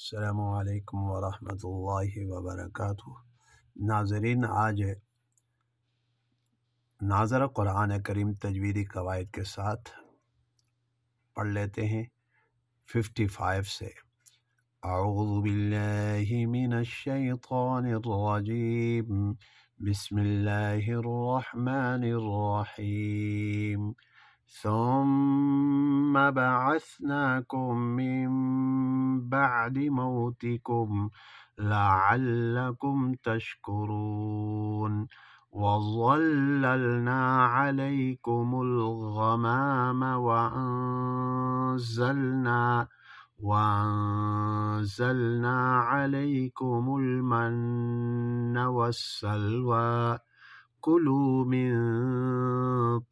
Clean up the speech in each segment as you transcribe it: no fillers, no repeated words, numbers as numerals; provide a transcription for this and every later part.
अस्सलामु अलैकुम वरहमतुल्लाहि वबरकातुहू। नाज़रीन, आज नाज़रा कुरान करीम तजवीदी कवायद के साथ पढ़ लेते हैं 55 से। अऊज़ु बिल्लाहि मिनश शैतानिर रजीम, बिस्मिल्लाहिर रहमानिर रहीम। सुम्मा बअस्नाकुम मिन बअदि मौतिकुम लअल्लकुम तशकुरून वज़ल्ललना अलैकुमुल गमाम वअंज़लना अलैकुमुल मन्न वस्सलवा कुलू मिन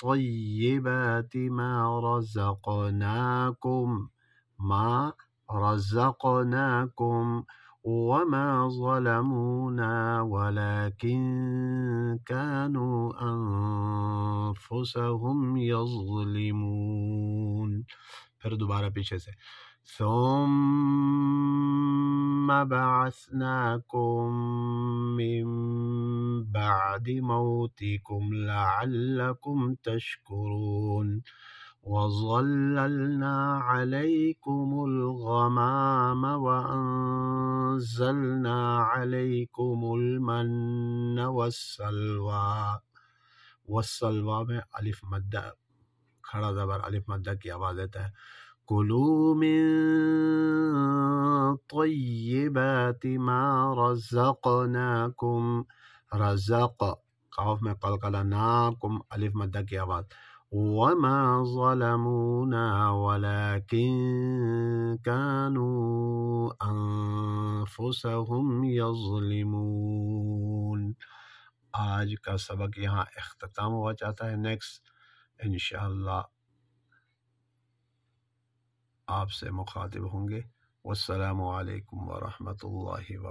तय्यिबाति मा रज़क़नाकुम वमा ज़लमूना वलाकिन कानू अनफुसहुम यज़लिमून। फिर दोबारा पीछे से। सुम्मा बअस्नाकुम मिन बअदि मौतिकुम लअल्लकुम तशकुरून वज़ल्ललना अलैकुमुल गमाम वअंज़लना अलैकुमुल मन्न वस्सलवा। वस्सलवा में अलिफ मद्दा, खड़ा ज़बर अलिफ मद्दा की आवाज़ देता है। कुलू मिन तय्यिबाति मा रज़क़नाकुम, रज़क़ काफ में कलकला, नाकुम अलिफ मद्दा की आवाज़। वमा ज़लमूना वलाकिन कानू अनफुसहुम यज़लिमून। आज का सबक यहाँ इख्तिताम हुआ चाहता है। नेक्स्ट इंशाअल्लाह आपसे मुखातिब होंगे। वस्सलामु अलैकुम वरहमतुल्लाहि